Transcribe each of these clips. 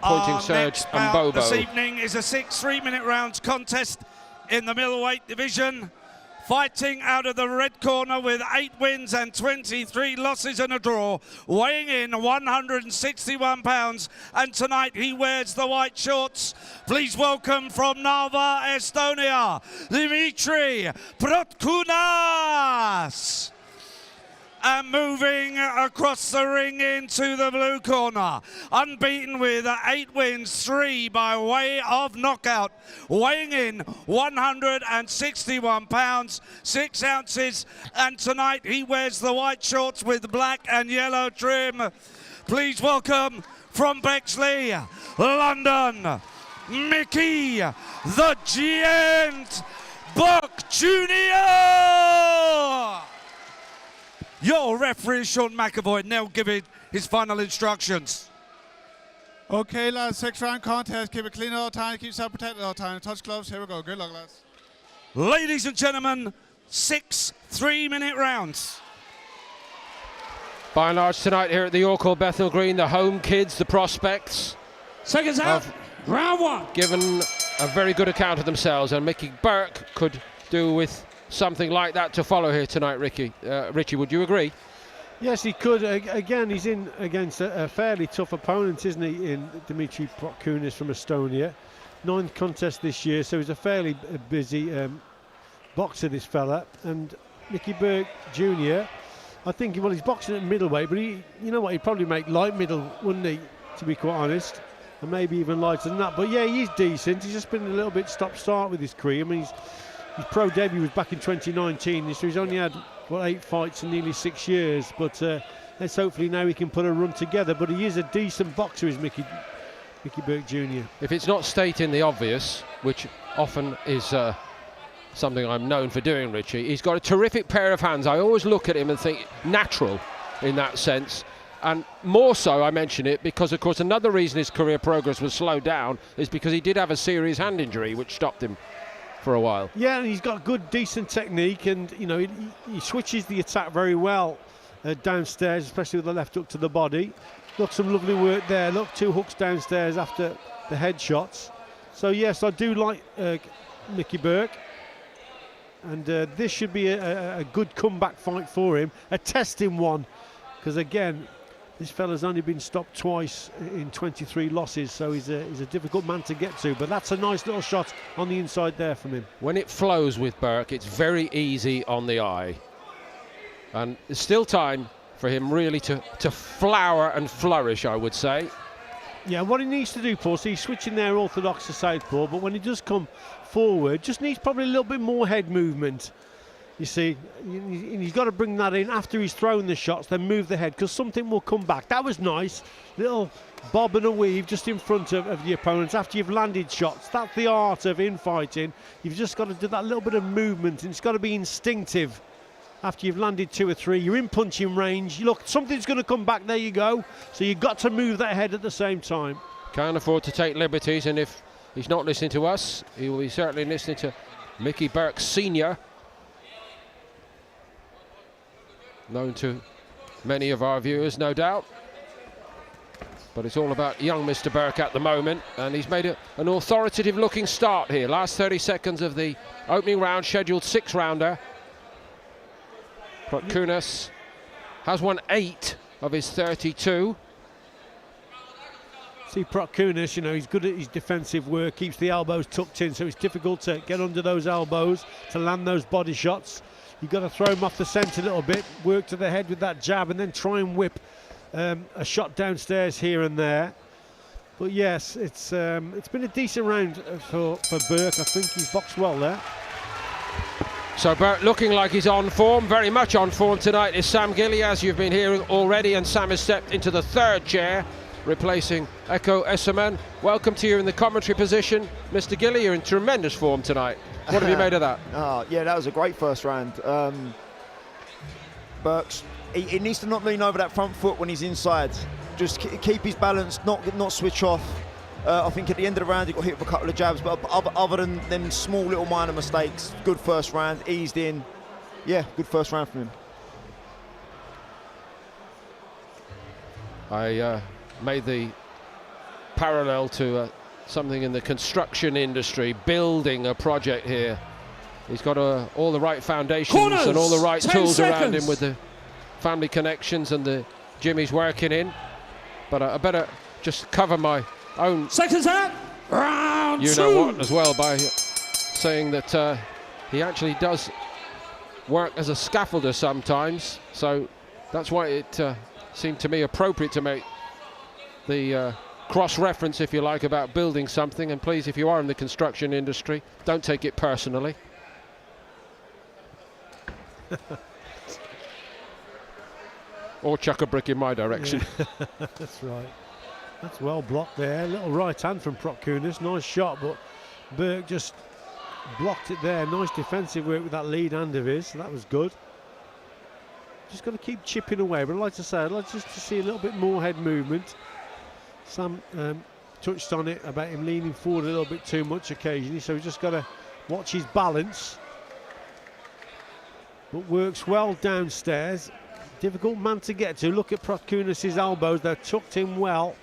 pointing Serge and Bobo. This evening is a 6 3-minute rounds contest in the middleweight division. Fighting out of the red corner with 8 wins and 23 losses and a draw, weighing in 161 pounds, and tonight he wears the white shorts. Please welcome from Narva, Estonia, Dmitri Protkunas. And moving across the ring into the blue corner, unbeaten with 8 wins, 3 by way of knockout, weighing in 161 pounds, 6 ounces, and tonight he wears the white shorts with black and yellow trim. Please welcome from Bexley, London, Micky the Giant Burke Jr. Your referee, Sean McAvoy, now giving his final instructions. Okay, lads, 6-round contest. Keep it clean all the time, keep yourself protected all the time. Touch gloves, here we go. Good luck, lads. Ladies and gentlemen, 6 3-minute rounds. By and large tonight here at the York Hall Bethnal Green, the home kids, the prospects, Seconds out, round 1. given a very good account of themselves, and Micky Burke could do with something like that to follow here tonight, Ricky. Richie, would you agree? Yes, he could. Again, he's in against a fairly tough opponent, isn't he, in Dmitri Protkunas from Estonia. 9th contest this year, so he's a fairly busy boxer, this fella. And Micky Burke Jr., I think, well, he's boxing at middleweight, but you know what, he'd probably make light middle, wouldn't he, to be quite honest, and maybe even lighter than that. But yeah, he's decent. He's just been a little bit stop-start with his career. I mean, his pro debut was back in 2019, so he's only had, 8 fights in nearly 6 years. But let's hopefully now he can put a run together. But he is a decent boxer, is Micky Burke Jr. If it's not stating the obvious, which often is something I'm known for doing, Richie, he's got a terrific pair of hands. I always look at him and think natural in that sense. And more so, I mention it because, of course, another reason his career progress was slowed down is because he did have a serious hand injury which stopped him for a while. Yeah, and he's got good, decent technique, and you know, he switches the attack very well downstairs, especially with the left hook to the body. Look, some lovely work there. Look, 2 hooks downstairs after the headshots. So yes, I do like Micky Burke, and this should be a good comeback fight for him, a testing one, because again, this fella's only been stopped twice in 23 losses, so he's a difficult man to get to. But that's a nice little shot on the inside there from him. When it flows with Burke, it's very easy on the eye. And there's still time for him really to flower and flourish, I would say. Yeah, what he needs to do, Paul, so he's switching there orthodox to southpaw, but when he does come forward, just needs probably a little bit more head movement. You see, he's got to bring that in after he's thrown the shots, then move the head, because something will come back. That was nice. Little bob and a weave just in front of the opponents after you've landed shots. That's the art of infighting. You've just got to do that little bit of movement, and it's got to be instinctive. After you've landed 2 or 3, you're in punching range. Look, something's going to come back. There you go. So you've got to move that head at the same time. Can't afford to take liberties, and if he's not listening to us, he will be certainly listening to Micky Burke Sr., known to many of our viewers, no doubt. But it's all about young Mr. Burke at the moment, and he's made an authoritative-looking start here. Last 30 seconds of the opening round, scheduled 6-rounder. Protkunas has won 8 of his 32. See, Protkunas, you know, he's good at his defensive work, keeps the elbows tucked in, so it's difficult to get under those elbows, to land those body shots. You've got to throw him off the scent a little bit, work to the head with that jab, and then try and whip a shot downstairs here and there. But yes, it's been a decent round for Burke. I think he's boxed well there. So Burke looking like he's on form, very much on form tonight is Sam Gilly, as you've been hearing already, and Sam has stepped into the 3rd chair, replacing Eko Esserman. Welcome to you in the commentary position. Mr. Gilly, you're in tremendous form tonight. What have you made of that? Yeah, that was a great first round. Burke's, he needs to not lean over that front foot when he's inside. Just keep his balance, not switch off. I think at the end of the round he got hit with a couple of jabs, but other than them small little minor mistakes, good first round, eased in. Yeah, good first round from him. I made the parallel to something in the construction industry, building a project here. He's got all the right foundations Corners, and all the right 10 tools around seconds. him with the family connections and the gym he's working in. But I better just cover my own Seconds out. Round you two. know what as well by saying that he actually does work as a scaffolder sometimes, so that's why it seemed to me appropriate to make the cross-reference, if you like, about building something. And please, if you are in the construction industry, don't take it personally. Or chuck a brick in my direction. Yeah. That's right. That's well blocked there. A little right hand from Protkunas. Nice shot, but Burke just blocked it there. Nice defensive work with that lead hand of his. That was good. Just got to keep chipping away. But I'd like to say, I'd like just to see a little bit more head movement. Sam touched on it about him leaning forward a little bit too much occasionally, so he's just got to watch his balance. But works well downstairs. Difficult man to get to. Look at Protkunas' elbows, they're tucked in well.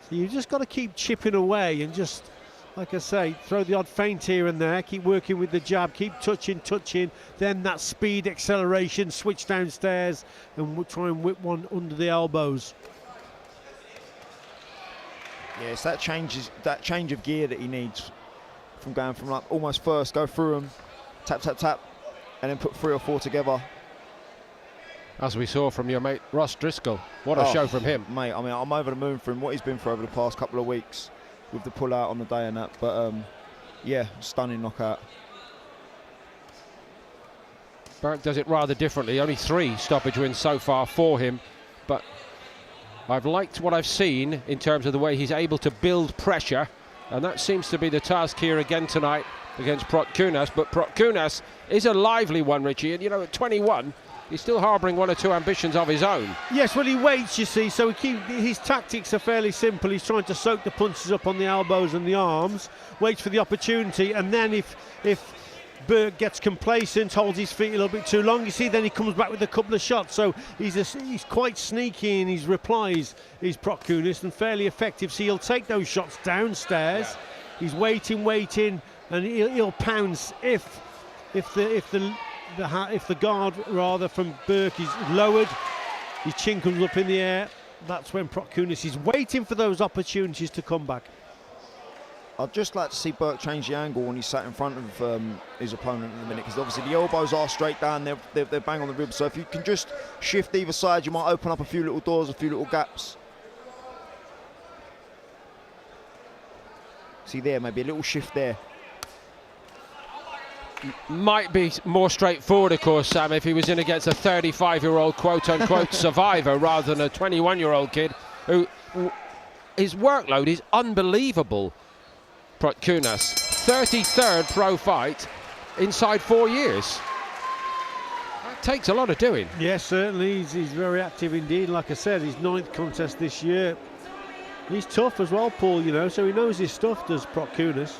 So you've just got to keep chipping away and just, like I say, throw the odd feint here and there, keep working with the jab, keep touching, then that speed acceleration, switch downstairs and we'll try and whip one under the elbows. Yeah, it's that change of gear that he needs, from going from like almost first, go through them, tap, tap, tap, and then put 3 or 4 together. As we saw from your mate Ross Driscoll. What a show from him. Mate, I mean, I'm over the moon for him, what he's been through over the past couple of weeks with the pull out on the day and that. But yeah, stunning knockout. Burke does it rather differently. Only 3 stoppage wins so far for him. But I've liked what I've seen in terms of the way he's able to build pressure. And that seems to be the task here again tonight against Protkunas. But Protkunas is a lively one, Richie. And, you know, at 21... he's still harbouring 1 or 2 ambitions of his own. Yes, well, he waits, you see, so his tactics are fairly simple. He's trying to soak the punches up on the elbows and the arms, waits for the opportunity, and then if Burke gets complacent, holds his feet a little bit too long, you see, then he comes back with a couple of shots. So he's quite sneaky in his replies, is Protkunas, and fairly effective. So he'll take those shots downstairs. Yeah. He's waiting, and he'll pounce if the guard rather from Burke is lowered, his chin comes up in the air. That's when Protkunas is waiting for those opportunities to come back. I'd just like to see Burke change the angle when he's sat in front of his opponent in a minute, because obviously the elbows are straight down, they're bang on the ribs. So if you can just shift either side, you might open up a few little doors, a few little gaps. See there, maybe a little shift there. Might be more straightforward, of course, Sam, if he was in against a 35-year-old quote-unquote survivor rather than a 21-year-old kid who his workload is unbelievable. Protkunas, 33rd pro fight inside 4 years. That takes a lot of doing. Yes, certainly. He's very active indeed. Like I said, his 9th contest this year. He's tough as well, Paul, you know, so he knows his stuff, does Protkunas.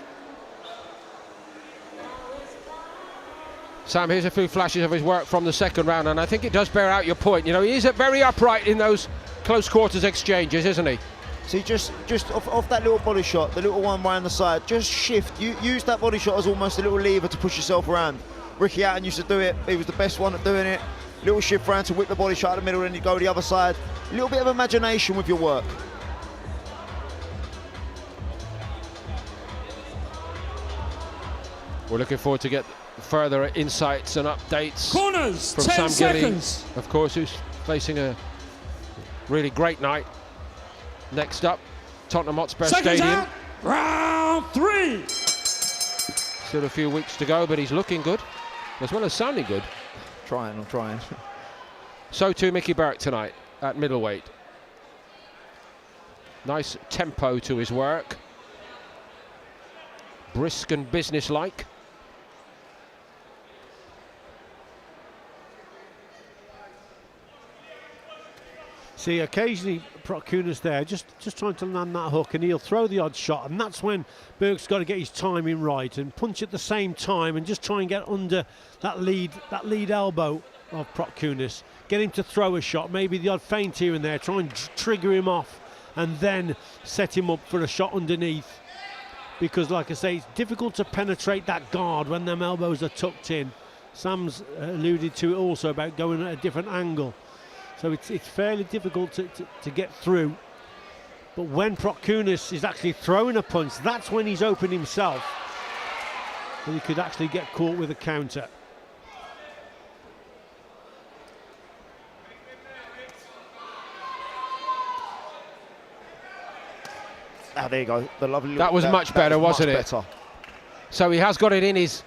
Sam, here's a few flashes of his work from the second round, and I think it does bear out your point. You know, he is very upright in those close quarters exchanges, isn't he? See, just off that little body shot, the little one round the side, just shift. Use that body shot as almost a little lever to push yourself around. Ricky Hatton used to do it. He was the best one at doing it. Little shift round to whip the body shot in the middle, and you go to the other side. A little bit of imagination with your work. We're looking forward to get further insights and updates Corners, from 10 Sam seconds. Gilly, of course, who's facing a really great night. Next up, Tottenham Hotspur Seconds Stadium. out. Round 3. Still a few weeks to go, but he's looking good, as well as sounding good. I'm trying. So too Micky Burke tonight at middleweight. Nice tempo to his work. Brisk and businesslike. See, occasionally Protkunas there, just trying to land that hook, and he'll throw the odd shot, and that's when Burke's got to get his timing right and punch at the same time and just try and get under that lead elbow of Protkunas. Get him to throw a shot, maybe the odd feint here and there, try and trigger him off and then set him up for a shot underneath. Because, like I say, it's difficult to penetrate that guard when them elbows are tucked in. Sam's alluded to it also about going at a different angle. So it's fairly difficult to get through. But when Protkunas is actually throwing a punch, that's when he's open himself. And he could actually get caught with a counter. Ah, there you go. The lovely. That was much better, wasn't it? Better. So he has got it in his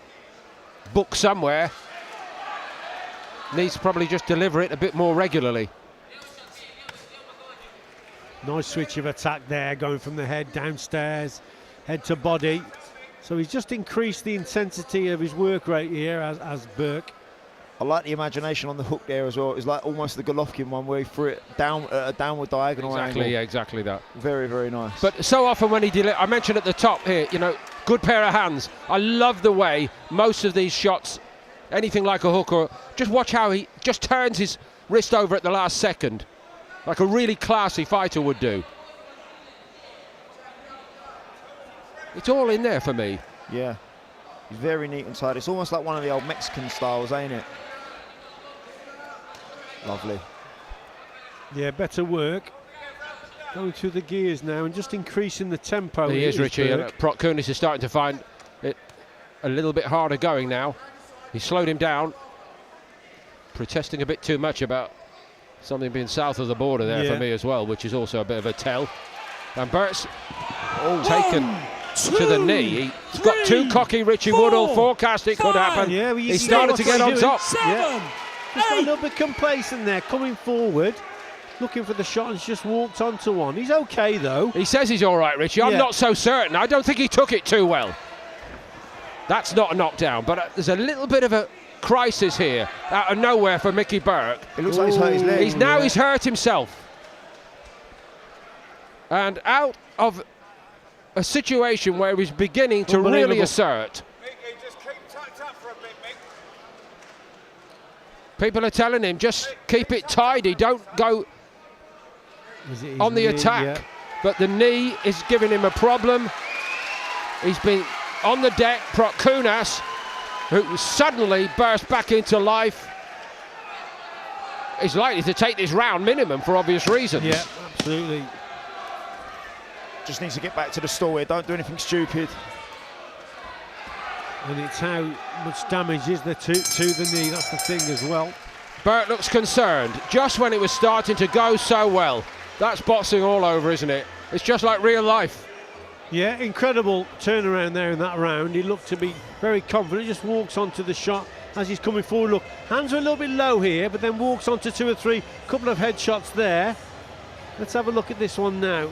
book somewhere. Needs to probably just deliver it a bit more regularly. Nice switch of attack there, going from the head downstairs, head to body. So he's just increased the intensity of his work rate here as Burke. I like the imagination on the hook there as well. It's like almost the Golovkin one where he threw it down a downward diagonal Exactly, angle. yeah, exactly that. Very, very nice. But so often when he I mentioned at the top here, you know, good pair of hands. I love the way most of these shots, anything like a hook, or just watch how he just turns his wrist over at the last second, like a really classy fighter would do. It's all in there for me. Yeah, he's very neat and tight. It's almost like one of the old Mexican styles, ain't it? Lovely. Yeah, better work. Going through the gears now and just increasing the tempo. He is, Richie, and Protkunas is starting to find it a little bit harder going now. He slowed him down, protesting a bit too much about something being south of the border there for me as well, which is also a bit of a tell. And Burke's taken to the knee. He's got too cocky, Richie Woodall. Forecast it could happen. Yeah, he started to get on top. Just got a little bit complacent there, coming forward, looking for the shot, and just walked onto one. He's okay though. He says he's all right, Richie. I'm not so certain. I don't think he took it too well. That's not a knockdown, but there's a little bit of a crisis here out of nowhere for Micky Burke. It looks like he's hurt his leg. He's hurt himself. And out of a situation where he's beginning to really assert. Micky, just keep tucked up for a bit, Mick. People are telling him, just keep it tidy, don't go on the attack. Yeah. But the knee is giving him a problem. He's been on the deck. Protkunas, who suddenly burst back into life, is likely to take this round minimum for obvious reasons. Yeah, absolutely. Just needs to get back to the store here. Don't do anything stupid. And it's how much damage is there to the knee. That's the thing as well. Burke looks concerned just when it was starting to go so well. That's boxing all over, isn't it? It's just like real life. Yeah, incredible turnaround there in that round. He looked to be very confident. Just walks onto the shot as he's coming forward. Look, hands are a little bit low here, but then walks onto 2 or 3. Couple of headshots there. Let's have a look at this one now.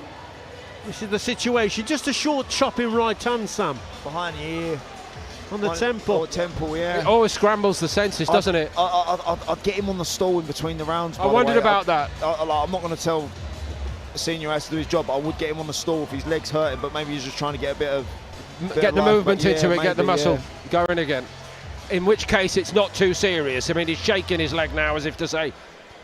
This is the situation. Just a short chopping right hand, Sam. Behind the ear. On the temple. Oh, temple, yeah. It always scrambles the senses, doesn't it? I'd get him on the stall in between the rounds. I wondered about that. I'm not going to tell a senior has to do his job, but I would get him on the stall if his leg's hurting, but maybe he's just trying to get a bit of... Get the movement into it, get the muscle yeah. going again. In which case, it's not too serious. I mean, he's shaking his leg now as if to say,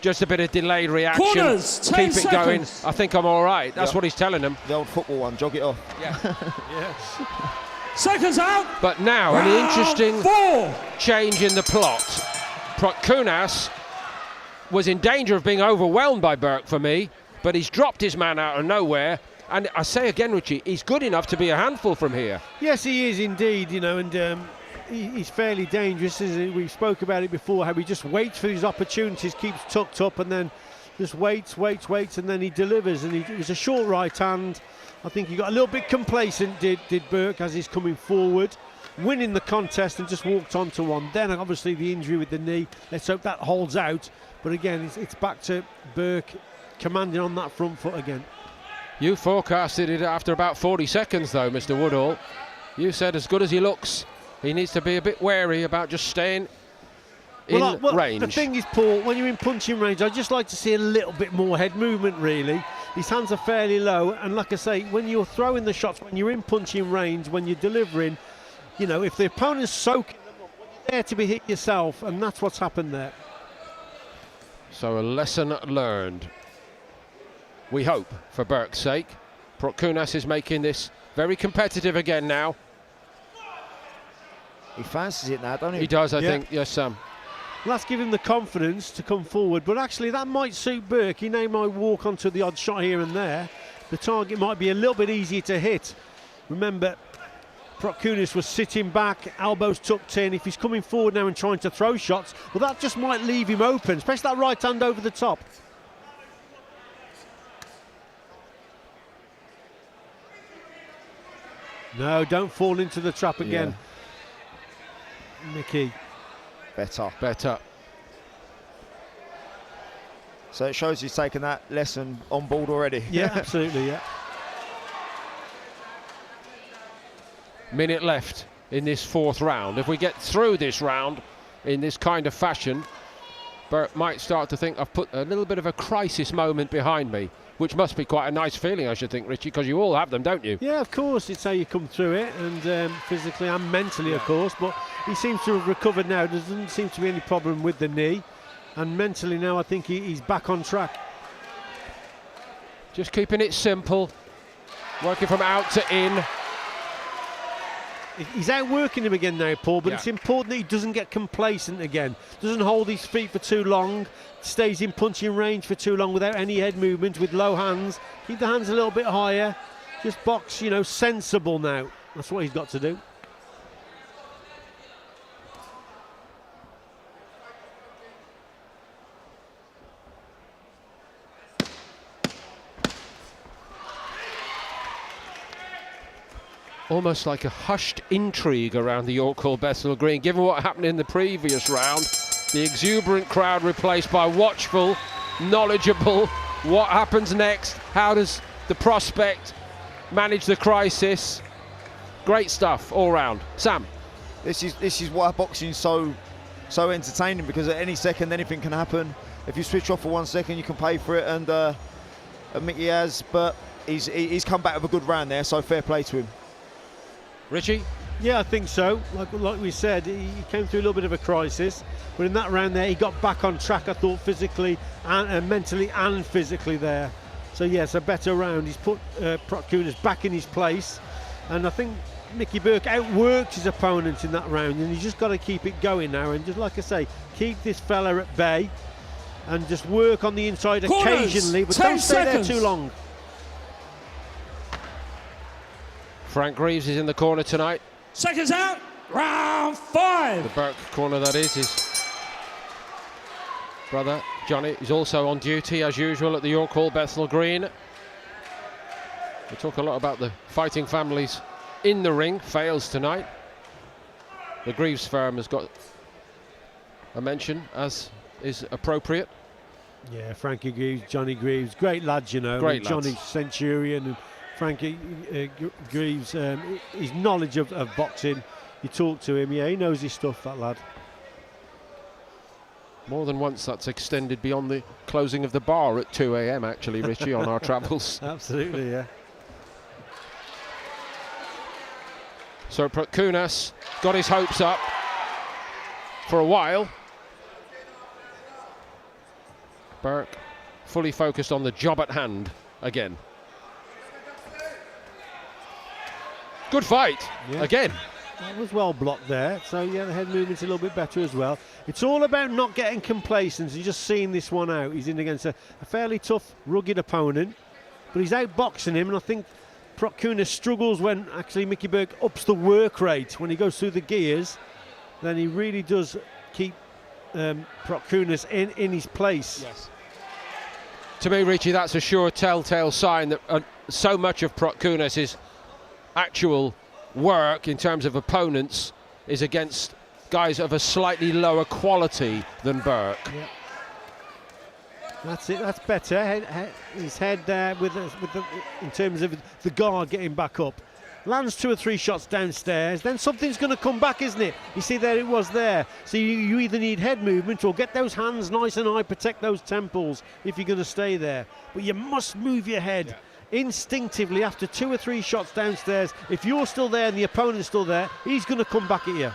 just a bit of delayed reaction. Corners, 10 keep it going. seconds. I think I'm all right. That's what he's telling them. The old football one, jog it off. Yeah. Seconds out. But now, an interesting 4. change in the plot. Protkunas was in danger of being overwhelmed by Burke for me, but he's dropped his man out of nowhere. And I say again, Richie, he's good enough to be a handful from here. Yes, he is indeed, you know, and he's fairly dangerous, isn't he? We spoke about it before, how he just waits for his opportunities, keeps tucked up, and then just waits, and then he delivers. And it was a short right hand. I think he got a little bit complacent, did Burke, as he's coming forward, winning the contest, and just walked onto one. Then obviously the injury with the knee. Let's hope that holds out. But again, it's back to Burke commanding on that front foot again. You forecasted it after about 40 seconds, though, Mr. Woodall. You said as good as he looks, he needs to be a bit wary about just staying in range. The thing is, Paul, when you're in punching range, I'd just like to see a little bit more head movement, really. His hands are fairly low, and like I say, when you're throwing the shots, when you're in punching range, when you're delivering, you know, if the opponent's soaking them up, when you're there to be hit yourself, and that's what's happened there. So a lesson learned. we hope, for Burke's sake. Protkunas is making this very competitive again now. He fancies it now, don't he? He does, I think. Yes, Sam. Well, that's given him the confidence to come forward, but actually that might suit Burke. He now might walk onto the odd shot here and there. The target might be a little bit easier to hit. Remember, Protkunas was sitting back, elbows tucked in. If he's coming forward now and trying to throw shots, well, that just might leave him open, especially that right hand over the top. No, don't fall into the trap again. Micky. Better. So it shows he's taken that lesson on board already. Yeah, absolutely, yeah. Minute left in this 4th round. If we get through this round in this kind of fashion, Burke might start to think I've put a little bit of a crisis moment behind me, which must be quite a nice feeling, I should think, Richie, because you all have them, don't you? Yeah, of course, it's how you come through it, and physically and mentally, of course, but he seems to have recovered now. There doesn't seem to be any problem with the knee, and mentally now I think he's back on track. Just keeping it simple, working from out to in. He's outworking him again now, Paul, but it's important that he doesn't get complacent again. Doesn't hold his feet for too long, stays in punching range for too long without any head movement, with low hands. Keep the hands a little bit higher. Just box, you know, sensible now. That's what he's got to do. Almost like a hushed intrigue around the York Hall Bethnal Green, given what happened in the previous round. The exuberant crowd replaced by watchful, knowledgeable. What happens next? How does the prospect manage the crisis? Great stuff all round. Sam. This is why boxing's so entertaining, because at any second anything can happen. If you switch off for 1 second, you can pay for it, and Micky has, but he's come back with a good round there, so fair play to him. Richie? Yeah, I think so. Like we said, he came through a little bit of a crisis, but in that round there, he got back on track, I thought, physically and mentally and physically there. So yes, a better round. He's put Protkunas back in his place, and I think Micky Burke outworked his opponent in that round, and he's just got to keep it going now, and just like I say, keep this fella at bay and just work on the inside occasionally, but don't stay there too long. Frank Greaves is in the corner tonight. Seconds out, round 5. The Burke corner, that is. His brother, Johnny, is also on duty, as usual, at the York Hall Bethnal Green. We talk a lot about the fighting families in the ring. Fails tonight. The Greaves firm has got a mention, as is appropriate. Yeah, Frankie Greaves, Johnny Greaves, great lads, you know. Great Johnny lads. Centurion and Frankie Greaves, his knowledge of boxing, you talk to him, yeah, he knows his stuff, that lad. More than once that's extended beyond the closing of the bar at 2 a.m. actually, Richie, on our travels. Absolutely, yeah. So Protkunas got his hopes up for a while. Burke fully focused on the job at hand again. Good fight, again. That was well blocked there, so yeah, the head movement's a little bit better as well. It's all about not getting complacent and just seeing this one out. He's in against a fairly tough, rugged opponent, but he's outboxing him, and I think Protkunas struggles when actually Micky Burke ups the work rate. When he goes through the gears, then he really does keep Protkunas in his place. Yes. To me, Richie, that's a sure telltale sign that so much of Protkunas' actual work in terms of opponents is against guys of a slightly lower quality than Burke. Yeah. That's it. That's better. His head there in terms of the guard getting back up. Lands 2 or 3 shots downstairs. Then something's going to come back, isn't it? You see, there it was there. So you either need head movement or get those hands nice and high, protect those temples if you're going to stay there. But you must move your head. Instinctively, after 2 or 3 shots downstairs, if you're still there and the opponent's still there, he's going to come back at you.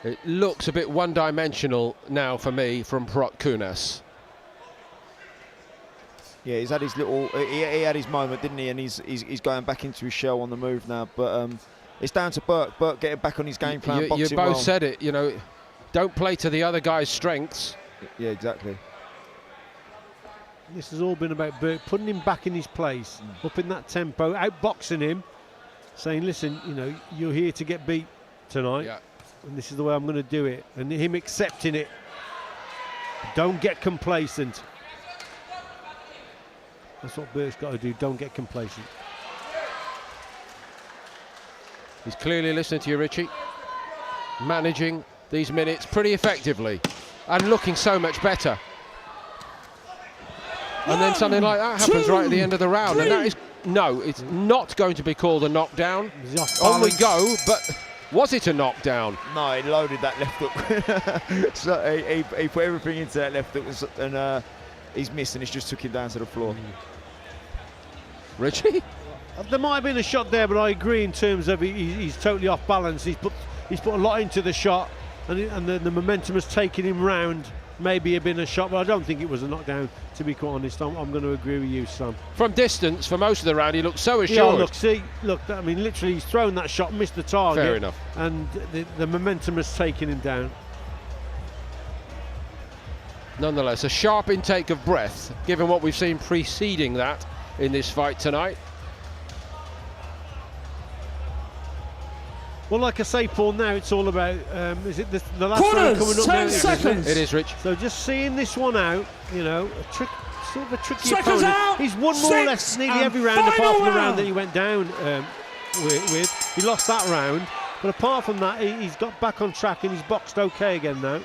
It looks a bit one-dimensional now for me from Protkunas. Yeah, he's had his little. He had his moment, didn't he? And he's going back into his shell on the move now. But it's down to Burke. Burke getting back on his game plan. You boxing both well. said it. You know, don't play to the other guy's strengths. Yeah, exactly. This has all been about Burke putting him back in his place, up in that tempo, outboxing him, saying, "Listen, you know, you're here to get beat tonight, and this is the way I'm going to do it." And him accepting it. Don't get complacent. That's what Burke's got to do. Don't get complacent. He's clearly listening to you, Richie. Managing these minutes pretty effectively and looking so much better. And then something like that happens right at the end of the round. And that is, no, it's not going to be called a knockdown. On we go, but was it a knockdown? No, he loaded that left hook. So he put everything into that left hook, and he's missed, and he's just took him down to the floor. Richie? There might have been a shot there, but I agree in terms of he's totally off balance. He's put a lot into the shot, and the momentum has taken him round. Maybe have been a shot, but I don't think it was a knockdown, to be quite honest. I'm going to agree with you, Sam. From distance, for most of the round, he looked so assured. Yeah, look, I mean, literally, he's thrown that shot, missed the target. Fair enough. And the momentum has taken him down. Nonetheless, a sharp intake of breath, given what we've seen preceding that in this fight tonight. Well, like I say, Paul, now it's all about, is it the last Corners, round coming up 10 now? seconds. It is, Rich. So just seeing this one out, you know, sort of a tricky Seconds opponent. out. He's won more or less 6 nearly and every round apart final from the round round. that he went down with. He lost that round, but apart from that, he's got back on track and he's boxed okay again now.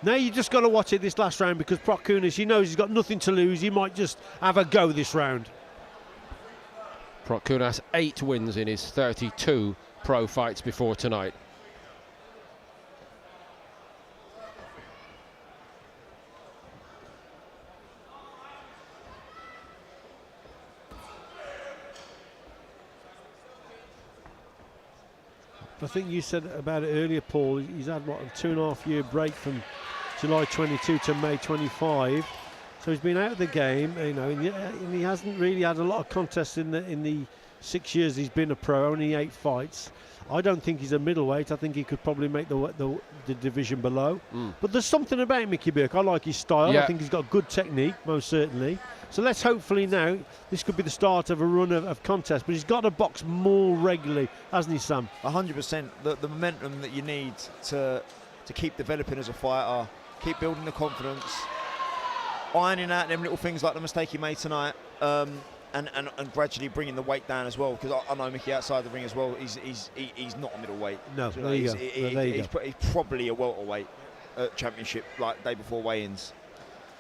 Now you just got to watch it this last round, because Protkunas, he knows he's got nothing to lose. He might just have a go this round. Protkunas 8 wins in his 32 pro fights before tonight. I think you said about it earlier, Paul. He's had what, a 2.5 year break from July 22 to May 25. So he's been out of the game, you know, and he hasn't really had a lot of contests in the 6 years he's been a pro. Only 8 fights. I don't think he's a middleweight. I think he could probably make the division below. But there's something about Micky Burke. I like his style. Yeah. I think he's got good technique, most certainly. So let's hopefully now, this could be the start of a run of contests. But he's got to box more regularly, hasn't he, Sam? 100%. The momentum that you need to keep developing as a fighter, keep building the confidence, ironing out them little things like the mistake he made tonight, and gradually bringing the weight down as well. Because I know Micky outside the ring as well. He's not a middleweight. No, So there you he's go. he's probably a welterweight at championship, like day before weigh-ins.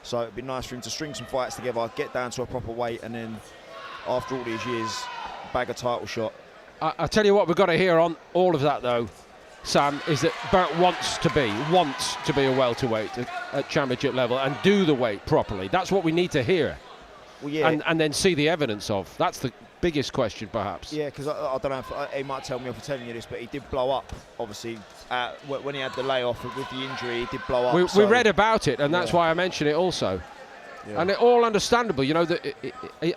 So it'd be nice for him to string some fights together, get down to a proper weight, and then after all these years, bag a title shot. I tell you what, we've got to hear on all of that though, Sam, is that Burke wants to be a welterweight at championship level and do the weight properly. That's what we need to hear. Well, yeah. And then see the evidence of. That's the biggest question, perhaps. Yeah, because I don't know if he might tell me off for telling you this, but he did blow up, obviously, when he had the layoff with the injury. He did blow up. We read about it, and that's why I mention it also. Yeah. And it all understandable, you know, that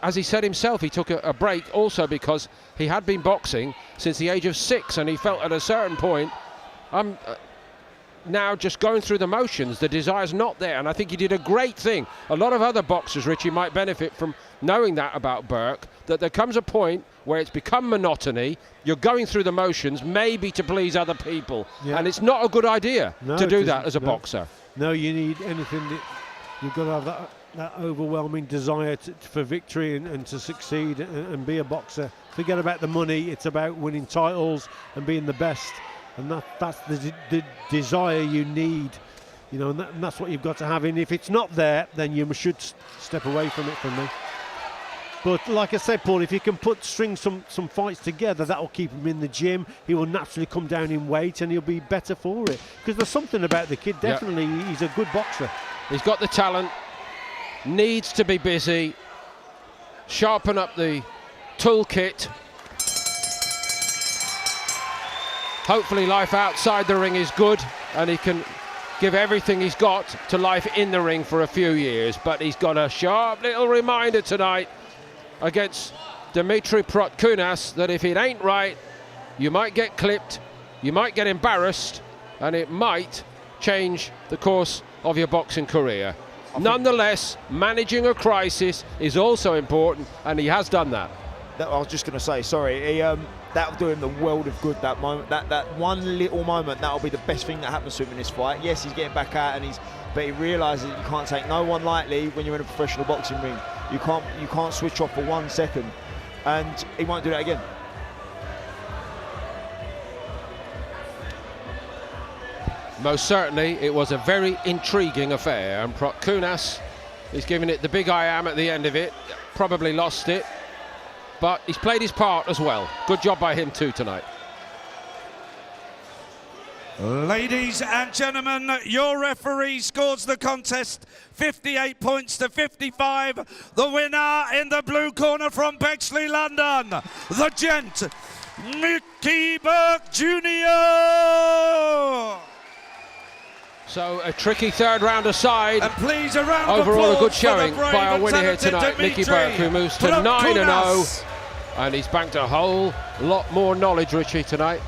as he said himself, he took a break also because he had been boxing since the age of 6, and he felt at a certain point, I'm now just going through the motions, the desire's not there. And I think he did a great thing. A lot of other boxers, Richie, might benefit from knowing that about Burke, that there comes a point where it's become monotony, you're going through the motions maybe to please other people, and it's not a good idea to do that as a boxer. No, you need anything that you've got to have that overwhelming desire for victory and to succeed and be a boxer. Forget about the money, it's about winning titles and being the best. And that's the desire you need, you know, and that's what you've got to have. And if it's not there, then you should step away from it, from me. But like I said, Paul, if you can string some fights together, that will keep him in the gym. He will naturally come down in weight and he'll be better for it. Because there's something about the kid, definitely. He's a good boxer. He's got the talent, needs to be busy, sharpen up the toolkit. Hopefully life outside the ring is good and he can give everything he's got to life in the ring for a few years. But he's got a sharp little reminder tonight against Dmitri Protkunas that if it ain't right, you might get clipped, you might get embarrassed, and it might change the course of your boxing career. Nonetheless, managing a crisis is also important, and he has done that. I was just going to say, sorry, that'll do him the world of good, that moment. That one little moment, that'll be the best thing that happens to him in this fight. Yes, he's getting back out, but he realises that you can't take no one lightly when you're in a professional boxing ring. You can't switch off for 1 second, and he won't do that again. Most certainly, it was a very intriguing affair, and Protkunas is giving it the big I am at the end of it. Probably lost it, but he's played his part as well. Good job by him too tonight. Ladies and gentlemen, your referee scores the contest 58 points to 55. The winner in the blue corner from Bexley, London, the gent, Micky Burke Jr. So a tricky third round aside. And please, a round of overall a good applause showing for the brave by our winner here and talented tonight, Micky Dmitri Burke, who moves to Protkunas. 9-0, and he's banked a whole lot more knowledge, Richie, tonight.